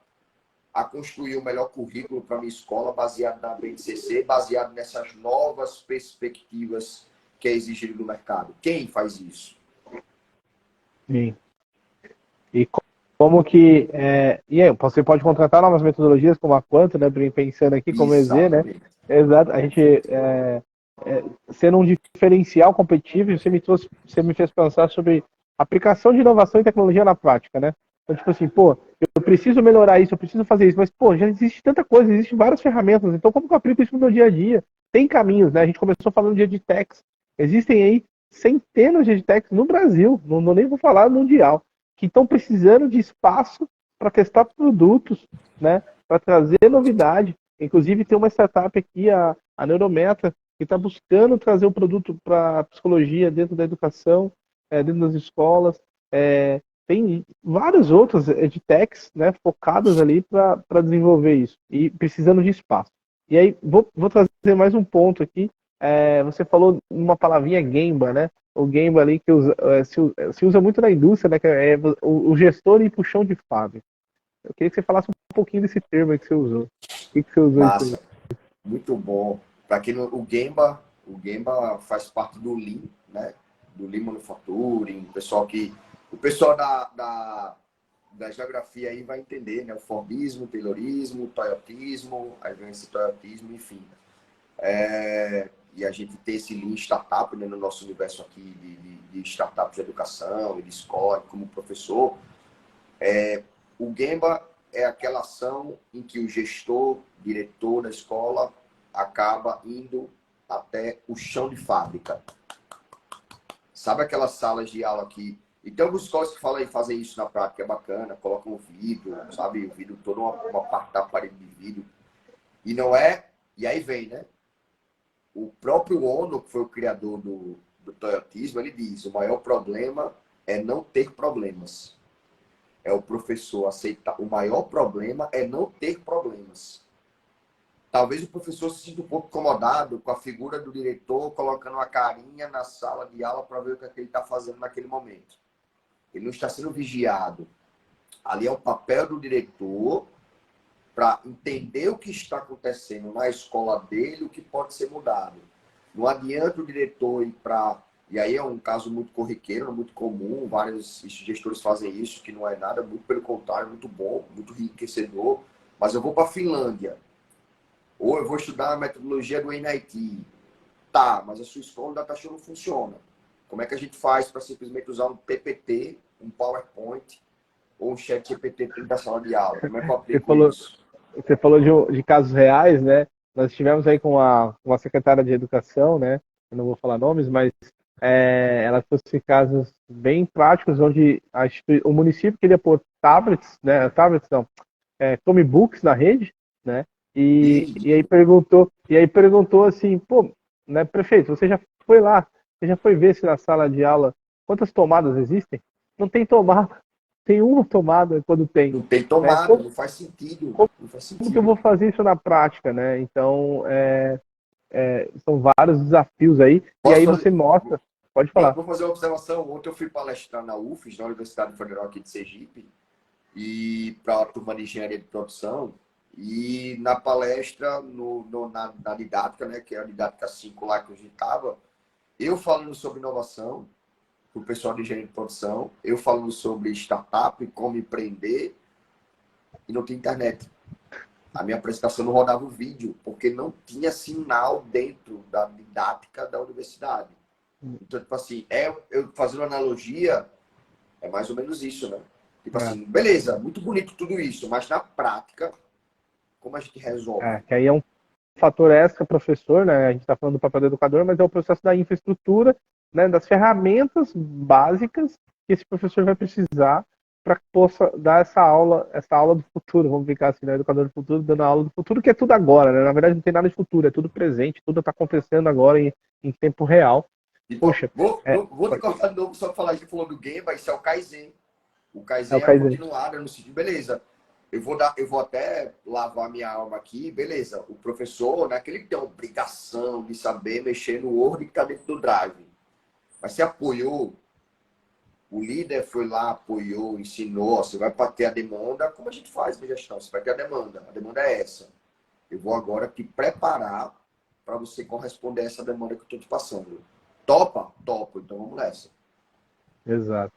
a construir o melhor currículo para minha escola baseado na BNCC, baseado nessas novas perspectivas que é exigido do mercado? Quem faz isso? Sim. E como que. E aí, você pode contratar novas metodologias como a Quanto, né? Pensando aqui como EZ, né? Exatamente. Exato. A gente. Sendo um diferencial competitivo, você me fez pensar sobre aplicação de inovação e tecnologia na prática, né? Então, tipo assim, pô, eu preciso melhorar isso, eu preciso fazer isso, mas, pô, já existe tanta coisa, existem várias ferramentas, então como que eu aplico isso no meu dia a dia? Tem caminhos, né? A gente começou falando de edtechs, existem aí centenas de edtechs no Brasil, nem vou falar mundial, que estão precisando de espaço para testar produtos, né? Para trazer novidade. Inclusive, tem uma startup aqui, a Neurometa, que está buscando trazer um produto para a psicologia dentro da educação, dentro das escolas. Tem várias outras edtechs, né, focadas ali para desenvolver isso e precisando de espaço. E aí, vou trazer mais um ponto aqui. Você falou uma palavrinha Gemba, né? O Gemba ali que se usa muito na indústria, né? Que é o gestor e puxão de fábrica. Eu queria que você falasse um pouquinho desse termo aí que você usou. O que você usou isso aí? Massa. Muito bom. Para quem não, o Gemba faz parte do Lean, né? Do Lean Manufacturing, o pessoal da geografia aí vai entender, né? O Fordismo, o Taylorismo, o Toyotismo, aí vem esse Toyotismo, enfim. E a gente tem esse Lean Startup, né, no nosso universo aqui de startups de educação e de escola, como professor. O Gemba é aquela ação em que o gestor, diretor da escola, acaba indo até o chão de fábrica. Sabe aquelas salas de aula que... E tem alguns escolas que falam em fazer isso na prática, é bacana, colocam um vidro, sabe? O vidro, toda uma parte da parede de vidro. E não é... E aí vem, né? O próprio Ono, que foi o criador do Toyotismo, ele diz, o maior problema é não ter problemas. É o professor aceitar. O maior problema é não ter problemas. Talvez o professor se sinta um pouco incomodado com a figura do diretor colocando uma carinha na sala de aula para ver o que, é que ele está fazendo naquele momento. Ele não está sendo vigiado. Ali é o papel do diretor para entender o que está acontecendo na escola dele, o que pode ser mudado. Não adianta o diretor ir para... E aí é um caso muito corriqueiro, muito comum, vários gestores fazem isso, que não é nada, muito pelo contrário, muito bom, muito enriquecedor. Mas eu vou para a Finlândia, ou eu vou estudar a metodologia do MIT. Tá, mas a sua escola o data show não funciona. Como é que a gente faz para simplesmente usar um PPT, um PowerPoint, ou um chat GPT dentro da sala de aula? Como é que eu Você aplico falou, isso? você falou de casos reais, né? Nós estivemos aí com uma secretária de educação, né? Eu não vou falar nomes, mas ela trouxe casos bem práticos onde o município queria pôr tablets, né? Tablets não, Chromebooks na rede, né? E aí perguntou assim, pô, né, prefeito, você já foi lá, você já foi ver se na sala de aula quantas tomadas existem? Não tem tomada, tem uma tomada quando tem, Não tem né? tomada, Como, não faz sentido. Não faz como que eu vou sentido. fazer isso na prática, né? Então, são vários desafios aí, e Posso aí fazer? você mostra, pode falar. Vou fazer uma observação. Ontem eu fui palestrar na UFES, na Universidade Federal aqui de Sergipe, e para a turma de engenharia de produção. E na palestra, na didática, né, que é a didática 5 lá que a gente estava, eu falando sobre inovação, para o pessoal de engenharia de produção, eu falando sobre startup, como empreender, e não tinha internet. A minha apresentação não rodava o vídeo, porque não tinha sinal dentro da didática da universidade. Então, tipo assim, eu fazendo analogia, é mais ou menos isso, né? Tipo É, assim, beleza, muito bonito tudo isso, mas na prática, como a gente resolve? que aí é um fator extra professor, né? A gente está falando do papel do educador, mas é o processo da infraestrutura, né? Das ferramentas básicas que esse professor vai precisar para que possa dar essa aula do futuro, vamos ficar assim, né? Educador do futuro dando a aula do futuro, que é tudo agora, né? Na verdade, não tem nada de futuro, é tudo presente, tudo está acontecendo agora em tempo real. Então, Poxa, vou te cortar de novo só para falar, a gente falou do game, vai ser o Kaizen. O é o Kaizen é a Kaizen. continuada no sentido, beleza. Eu vou até lavar minha alma aqui, beleza. O professor, não é que ele tem a obrigação de saber mexer no Word que está dentro do Drive. Mas se apoiou, o líder foi lá, apoiou, ensinou, você vai ter a demanda, como a gente faz na gestão? Você vai ter a demanda é essa. Eu vou agora te preparar para você corresponder a essa demanda que eu estou te passando. Topa? Topo, então vamos nessa. Exato.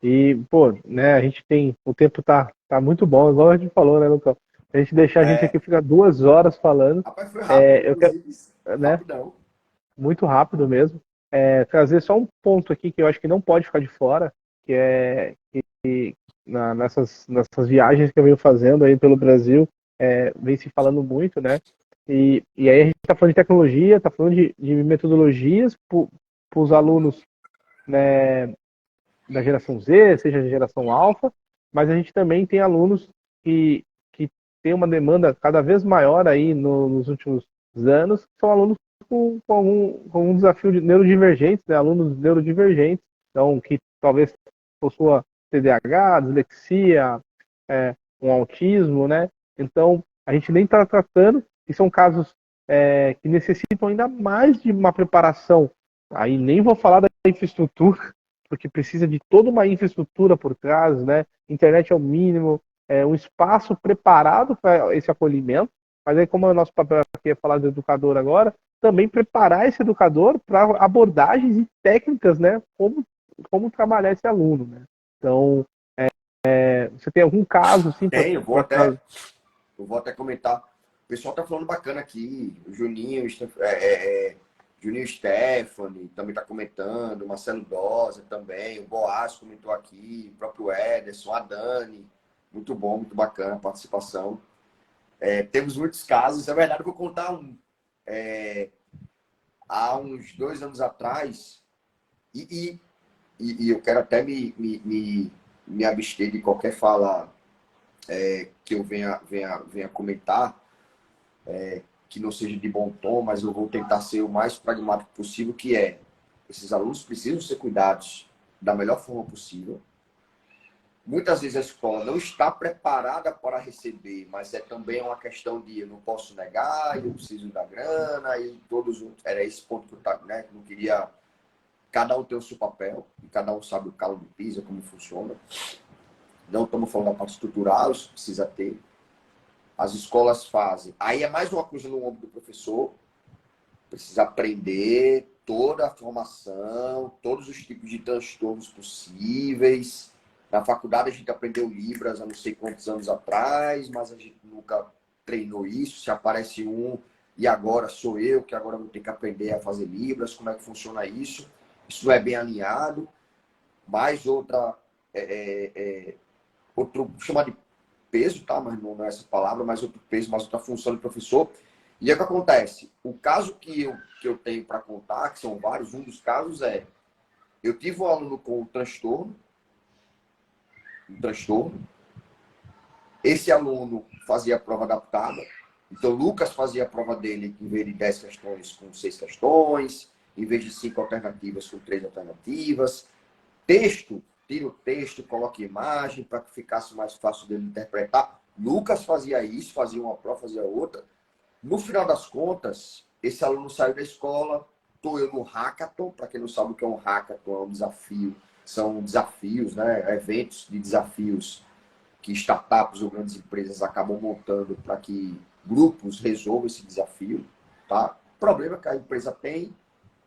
E, pô, né, a gente tem, o tempo tá muito bom, igual a gente falou, né, Lucão? A gente deixar a gente aqui É, fica 2 horas falando, rapaz, foi rápido, eu quero, inclusive, né, rapidão. muito rápido mesmo, trazer só um ponto aqui que eu acho que não pode ficar de fora, que é que nessas viagens que eu venho fazendo aí pelo Brasil, vem se falando muito, né? E aí a gente está falando de tecnologia, está falando de metodologias para os alunos, né, da geração Z, seja a geração alfa, mas a gente também tem alunos que tem uma demanda cada vez maior aí nos últimos anos, que são alunos com um desafio de neurodivergentes, né, alunos neurodivergentes, então que talvez possua TDAH, dislexia, um autismo, né? Então a gente nem está tratando, e são casos que necessitam ainda mais de uma preparação. Aí nem vou falar da infraestrutura, porque precisa de toda uma infraestrutura por trás, né? Internet é o mínimo, um espaço preparado para esse acolhimento. Mas aí, como é o nosso papel aqui é falar do educador agora, também preparar esse educador para abordagens e técnicas, né? Como trabalhar esse aluno, né? Então, você tem algum caso assim para Tenho, trazer? eu vou até comentar. O pessoal tá falando bacana aqui. O Juninho, Juninho Stephanie também tá comentando. O Marcelo Dosa também. O Boaz comentou aqui. O próprio Ederson, a Dani. Muito bom, muito bacana a participação. Temos muitos casos. É verdade, eu vou contar um. Há uns 2 anos atrás, e, e eu quero até me abster de qualquer fala que eu venha comentar, que não seja de bom tom, mas eu vou tentar ser o mais pragmático possível, que é, esses alunos precisam ser cuidados da melhor forma possível. Muitas vezes a escola não está preparada para receber, mas também uma questão de eu não posso negar, eu preciso da grana, e todos os... Era esse ponto que eu não queria... Cada um tem o seu papel, e cada um sabe o calo de pisa, como funciona. Não estamos falando da parte estrutural, isso precisa ter. As escolas fazem. Aí é mais uma coisa no ombro do professor, precisa aprender toda a formação, todos os tipos de transtornos possíveis. Na faculdade a gente aprendeu Libras há não sei quantos anos atrás, mas a gente nunca treinou isso. Se aparece um e agora sou eu que agora vou ter que aprender a fazer Libras, como é que funciona isso? Isso não é bem alinhado. Mais outro, chamar de peso, tá? Mas não é essa palavra, mas outro peso, mais outra função do professor. E é o que acontece. O caso que eu tenho para contar, que são vários, um dos casos eu tive um aluno com um transtorno. Esse aluno fazia a prova adaptada. Então, Lucas fazia a prova dele, em vez de 10 questões, com 6 questões, em vez de 5 alternativas, com 3 alternativas. Texto, tira o texto, coloca imagem, para que ficasse mais fácil dele interpretar. Lucas fazia isso, fazia uma prova, fazia outra. No final das contas, esse aluno saiu da escola, estou eu no hackathon. Para quem não sabe o que é um hackathon, é um desafio. São desafios, né? Eventos de desafios que startups ou grandes empresas acabam montando para que grupos resolvam esse desafio. Tá? Problema que a empresa tem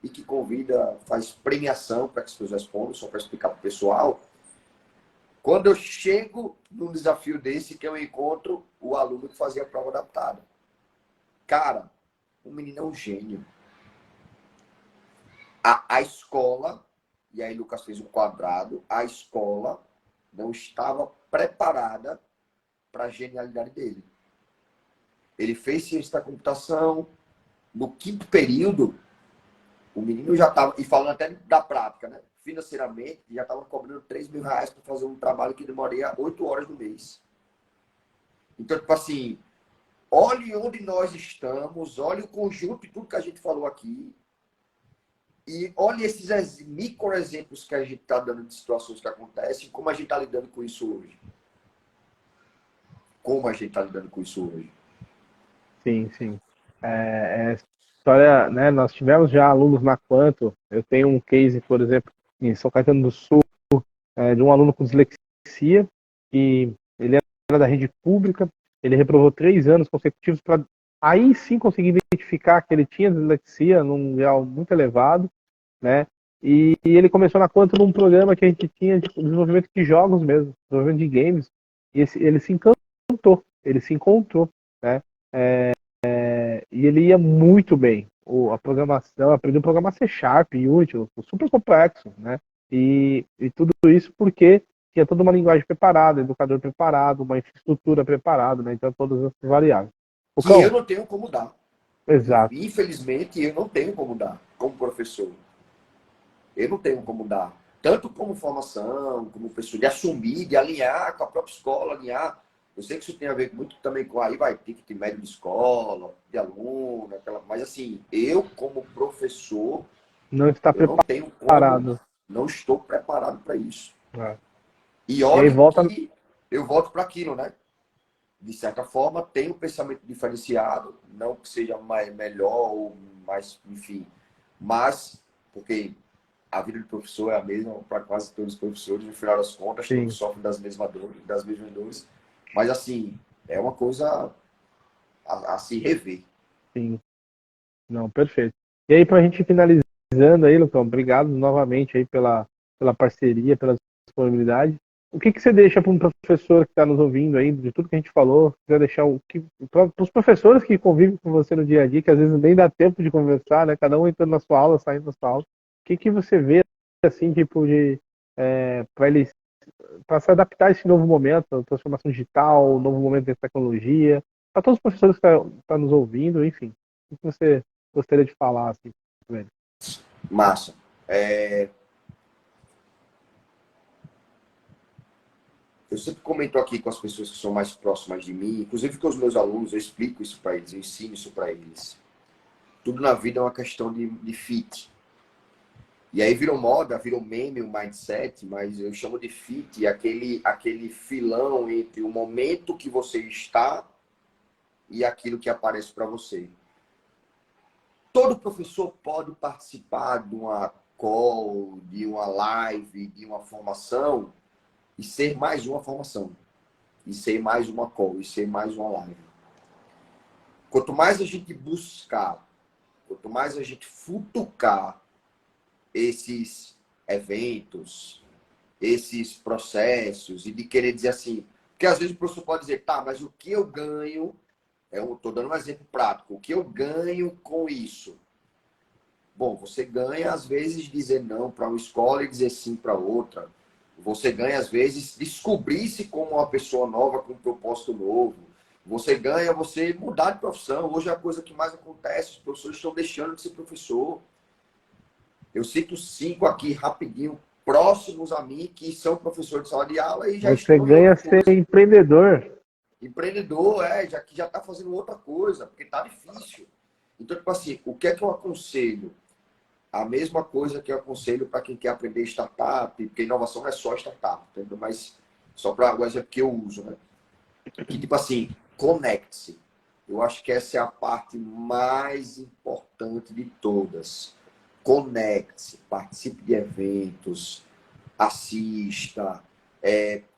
e que convida, faz premiação para que as pessoas respondam, só para explicar para o pessoal. Quando eu chego num desafio desse, que eu encontro o aluno que fazia a prova adaptada. Cara, o menino é um gênio. A escola, e aí Lucas fez um quadrado, a escola não estava preparada para a genialidade dele. Ele fez ciência da computação, no quinto período, o menino já estava, e falando até da prática, né? Financeiramente, já estava cobrando R$ 3.000 para fazer um trabalho que demoraria 8 horas no mês. Então, tipo assim, olhe onde nós estamos, olhe o conjunto de tudo que a gente falou aqui, e olhe esses micro exemplos que a gente está dando de situações que acontecem, como a gente está lidando com isso hoje. Como a gente está lidando com isso hoje. Sim, sim. História, né? Nós tivemos já alunos na Quanto. Eu tenho um case, por exemplo, em São Caetano do Sul, de um aluno com dislexia, que ele era da rede pública, ele reprovou 3 anos consecutivos para aí sim conseguir identificar que ele tinha dislexia num grau muito elevado, né? E ele começou na Quanto num programa que a gente tinha de desenvolvimento de jogos mesmo, desenvolvimento de games. E ele se encantou, ele se encontrou, né? E ele ia muito bem. A programação, aprendeu a programar C Sharp, Unity, super complexo, né? E tudo isso porque tinha toda uma linguagem preparada, educador preparado, uma infraestrutura preparada, né? Então todas as variáveis. O Que eu Cão, não tenho como dar. exato. Infelizmente, eu não tenho como dar, como professor. Eu não tenho como dar. Tanto como formação, como pessoa, de assumir, de alinhar com a própria escola, alinhar. Eu sei que isso tem a ver muito também com aí vai ticket médio de escola, de aluno, mas assim, eu como professor, Não está eu não tenho como, preparado. não estou preparado para isso. É. E E aí olhe volta. que eu volto para aquilo, né? De certa forma, tem um pensamento diferenciado, não que seja mais, melhor ou mais, enfim, mas, porque a vida do professor é a mesma para quase todos os professores, no final das contas, todos Sim, sofrem das mesmas dores, mas, assim, é uma coisa a se rever. sim. Não, perfeito. E aí, para a gente finalizando aí, Lucão, obrigado novamente aí pela parceria, pela disponibilidade. O que você deixa para um professor que está nos ouvindo aí, de tudo que a gente falou, quiser deixar para os professores que convivem com você no dia a dia, que às vezes nem dá tempo de conversar, né? Cada um entrando na sua aula, saindo da sua aula. O que você vê, assim, tipo, para eles, para se adaptar a esse novo momento, transformação digital, novo momento de tecnologia, para todos os professores que estão nos ouvindo, enfim. O que você gostaria de falar, assim, velho? Massa. É, eu sempre comento aqui com as pessoas que são mais próximas de mim, inclusive com os meus alunos, eu explico isso para eles, eu ensino isso para eles. Tudo na vida é uma questão de fit. E aí virou moda, virou meme o mindset, mas eu chamo de fit, aquele filão entre o momento que você está e aquilo que aparece para você. Todo professor pode participar de uma call, de uma live, de uma formação e ser mais uma formação, e ser mais uma call, e ser mais uma live. Quanto mais a gente buscar, quanto mais a gente futucar esses eventos, esses processos e de querer dizer assim, porque às vezes o professor pode dizer, tá, mas o que eu ganho, estou dando um exemplo prático, o que eu ganho com isso? Bom, você ganha às vezes dizer não para uma escola e dizer sim para outra. Você ganha às vezes descobrir-se como uma pessoa nova com um propósito novo. Você ganha você mudar de profissão. Hoje é a coisa que mais acontece, os professores estão deixando de ser professor. Eu cito 5 aqui rapidinho, próximos a mim, que são professores de sala de aula e já Você estão em ganha outra ser coisa. empreendedor. Empreendedor, que já está fazendo outra coisa, porque está difícil. Então, tipo assim, o que é que eu aconselho? A mesma coisa que eu aconselho para quem quer aprender startup, porque inovação não é só startup, entendeu? Mas só para o exemplo que eu uso, né? Que, tipo assim, conecte-se. Eu acho que essa é a parte mais importante de todas. Conecte-se, participe de eventos, assista,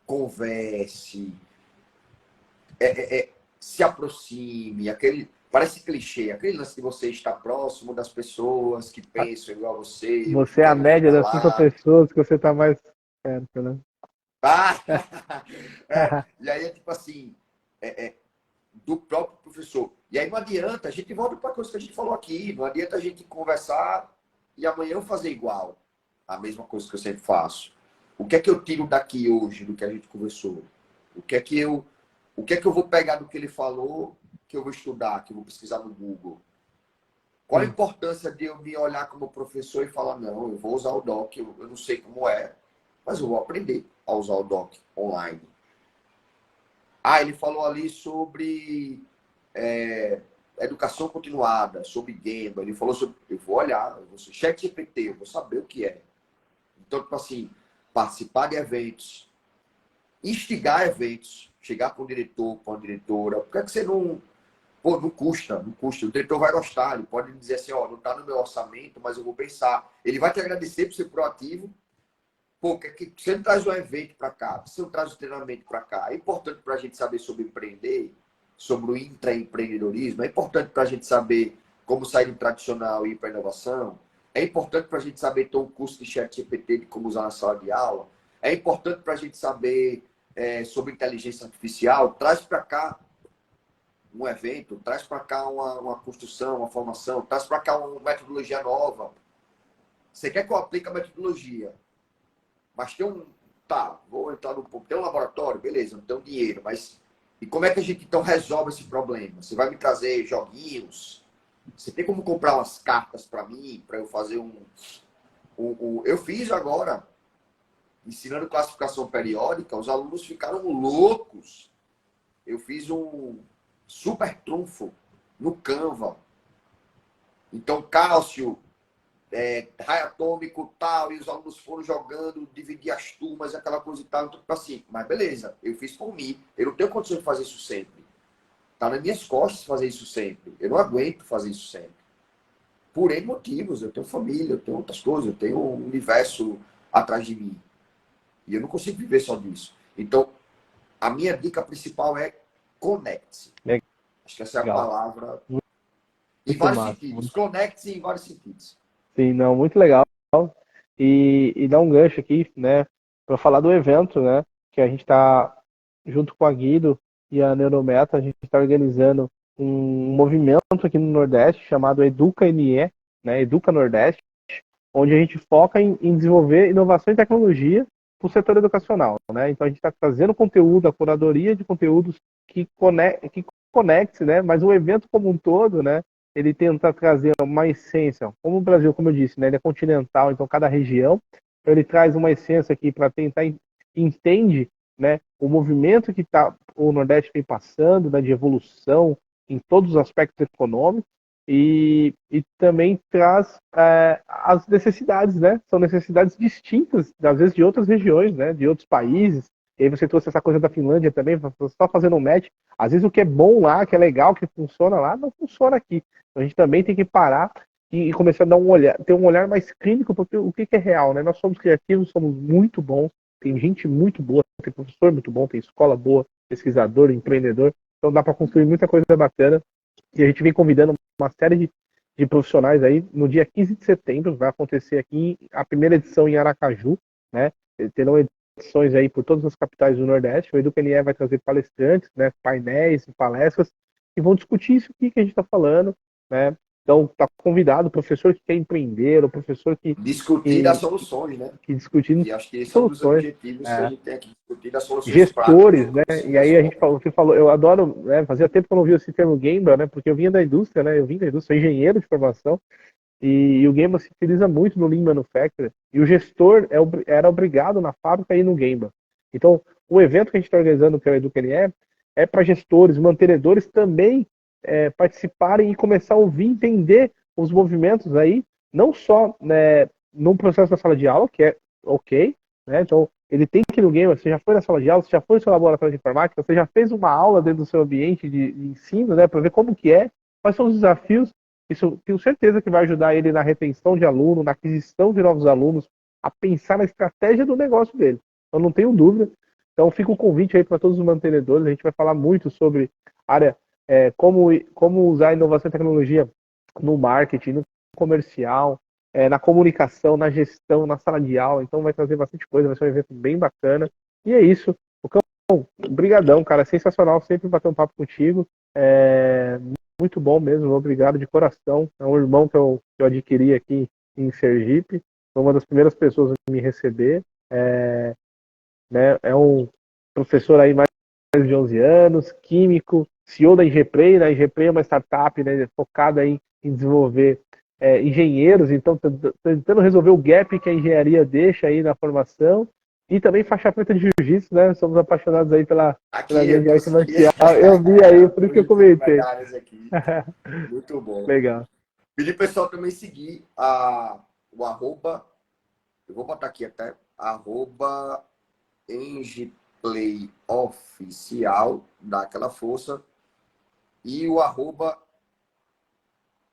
converse, se aproxime, parece clichê, aquele lance de você estar próximo das pessoas que pensam igual a você, ou que Você é a querem média chegar das 5 lá. pessoas que você está mais perto, né? Ah! E aí é tipo assim, é, é, do próprio professor. E aí não adianta, a gente volta para a coisa que a gente falou aqui, não adianta a gente conversar e amanhã eu fazer igual. A mesma coisa que eu sempre faço. O que é que eu tiro daqui hoje do que a gente conversou? O que é que eu, o que é que eu vou pegar do que ele falou, que eu vou estudar, que eu vou pesquisar no Google? Qual a Sim. importância de eu me olhar como professor e falar, não, eu vou usar o doc, eu não sei como é, mas eu vou aprender a usar o doc online. Ah, ele falou ali sobre educação continuada, sobre Gamba, ele falou sobre. Eu vou olhar, eu vou ser ChatGPT, eu vou saber o que é. Então, tipo assim, participar de eventos, instigar eventos, chegar para um diretor, para uma diretora, por que é que você não. Pô, não custa, não custa. O diretor vai gostar, ele pode dizer assim, ó, não está no meu orçamento, mas eu vou pensar. Ele vai te agradecer por ser proativo. Pô, que você não traz um evento para cá, você não traz um treinamento para cá. É importante para a gente saber sobre empreender, sobre o intraempreendedorismo. É importante para a gente saber como sair do tradicional e ir para a inovação. É importante para a gente saber ter um curso de ChatGPT de como usar na sala de aula. É importante para a gente saber sobre inteligência artificial. Traz para cá um evento, traz para cá uma construção, uma formação, traz para cá uma metodologia nova. Você quer que eu aplique a metodologia, mas tem um... Tá, vou entrar no... Tem um laboratório? Beleza, não tenho dinheiro, mas... E como é que a gente, então, resolve esse problema? Você vai me trazer joguinhos? Você tem como comprar umas cartas para mim, para eu fazer Eu fiz agora, ensinando classificação periódica, os alunos ficaram loucos. Eu fiz um super trunfo no Canva. Então, cálcio, raio atômico, tal, e os alunos foram jogando, dividir as turmas, aquela coisa e tal, então, assim, mas beleza, eu fiz por mim, eu não tenho condição de fazer isso sempre. Tá nas minhas costas fazer isso sempre. Eu não aguento fazer isso sempre. Por N motivos, eu tenho família, eu tenho outras coisas, eu tenho um universo atrás de mim. E eu não consigo viver só disso. Então, a minha dica principal é conecte-se. Acho que essa é a Legal. palavra. Em Muito vários massa. sentidos. Conecte-se em vários sentidos. Sim, não, muito legal. E dar um gancho aqui, né, para falar do evento, né, que a gente está junto com a Guido e a Neurometa, a gente está organizando um movimento aqui no Nordeste chamado Educa NE, né, Educa Nordeste, onde a gente foca em desenvolver inovação e tecnologia para o setor educacional, né? Então a gente está trazendo conteúdo, a curadoria de conteúdos que conecte, né? Mas o evento como um todo, né? Ele tenta trazer uma essência, como o Brasil, como eu disse, né? Ele é continental, então cada região ele traz uma essência aqui para tentar entende, né? O movimento que o Nordeste vem passando, né? De evolução em todos os aspectos econômicos e também traz as necessidades, né? São necessidades distintas, às vezes, de outras regiões, né? De outros países. E aí você trouxe essa coisa da Finlândia também, só fazendo um match. Às vezes o que é bom lá, que é legal, que funciona lá, não funciona aqui. Então a gente também tem que parar e começar a dar um olhar, ter um olhar mais clínico, porque o que é real, né? Nós somos criativos, somos muito bons, tem gente muito boa, tem professor muito bom, tem escola boa, pesquisador, empreendedor. Então dá para construir muita coisa bacana. E a gente vem convidando uma série de profissionais aí. No dia 15 de setembro vai acontecer aqui a primeira edição em Aracaju, né? Terão edições aí por todas as capitais do Nordeste. O EducaNE vai trazer palestrantes, né? Painéis e palestras que vão discutir isso aqui que a gente está falando, né? Então, está convidado o professor que quer empreender, o professor Discutir as soluções, né? que discutindo E acho que esse é um dos soluções. objetivos que a gente tem aqui, discutir as soluções práticas Gestores, do né? E aí a gente falou, você falou, eu adoro, né? Fazia tempo que eu não via esse termo Gamba, né? Porque eu vinha da indústria, né? Eu vim da indústria, sou engenheiro de formação, e o Gamba se utiliza muito no Lean Manufacturing, e o gestor era obrigado na fábrica a ir no Gamba. Então, o evento que a gente está organizando, que é o EducaNE, é para gestores, mantenedores também participarem e começar a ouvir, entender os movimentos aí, não só, né, no processo da sala de aula, que é ok, né? Então, ele tem que ir no Gamba, você já foi na sala de aula, você já foi no seu laboratório de informática, você já fez uma aula dentro do seu ambiente de ensino, né, para ver como que é, quais são os desafios. Isso tenho certeza que vai ajudar ele na retenção de aluno, na aquisição de novos alunos, a pensar na estratégia do negócio dele. Eu não tenho dúvida. Então fica o convite aí para todos os mantenedores. A gente vai falar muito sobre área, como usar a inovação e tecnologia no marketing, no comercial, na comunicação, na gestão, na sala de aula. Então vai trazer bastante coisa, vai ser um evento bem bacana. E é isso. Obrigadão, cara. Sensacional sempre bater um papo contigo. Muito bom mesmo, obrigado de coração. É um irmão que eu adquiri aqui em Sergipe. Foi uma das primeiras pessoas a me receber. Né, é um professor aí mais de 11 anos, químico, CEO da Ingeprey. Né? A Ingeprey é uma startup, né, focada em desenvolver engenheiros, então tentando resolver o gap que a engenharia deixa aí na formação. E também faixa preta de jiu-jitsu, né? Somos apaixonados aí pela aqui, eu grande arte consegui marcial. Eu vi aí, por isso que eu comentei. medalhas aqui. Muito bom. Legal. Pedir pessoal também seguir o arroba, eu vou botar aqui até, arroba Engiplay Oficial, dá aquela força, e o arroba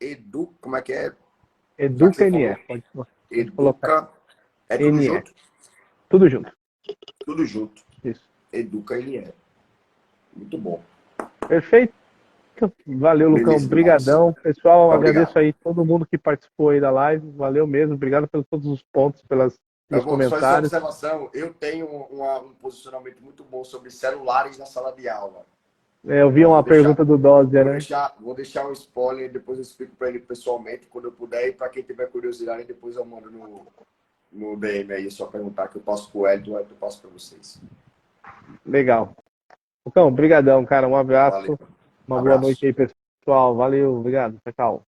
Edu, como é que é? Já que Educa você NE, falou, pode colocar. Educa, é tudo NE. junto? Tudo junto. Tudo junto. Isso. Educa NE. Muito bom. Perfeito? Valeu, Lucão. Beleza demais. Brigadão. Pessoal, Muito agradeço obrigado. aí todo mundo que participou aí da live. Valeu mesmo. Obrigado pelos todos os pontos, Eu pelos vou fazer essa comentários. observação. Eu tenho um posicionamento muito bom sobre celulares na sala de aula. Eu vi Mas uma pergunta do Dózia, né? vou deixar um spoiler, depois eu explico para ele pessoalmente, quando eu puder, e para quem tiver curiosidade, depois eu mando no DM aí, é só perguntar que eu passo pro Elton, o Elton passo para vocês. Legal. Lucão, brigadão, cara. Um Valeu. abraço. Um Uma boa noite abraço. aí, pessoal. Valeu. Obrigado. Tchau, tchau.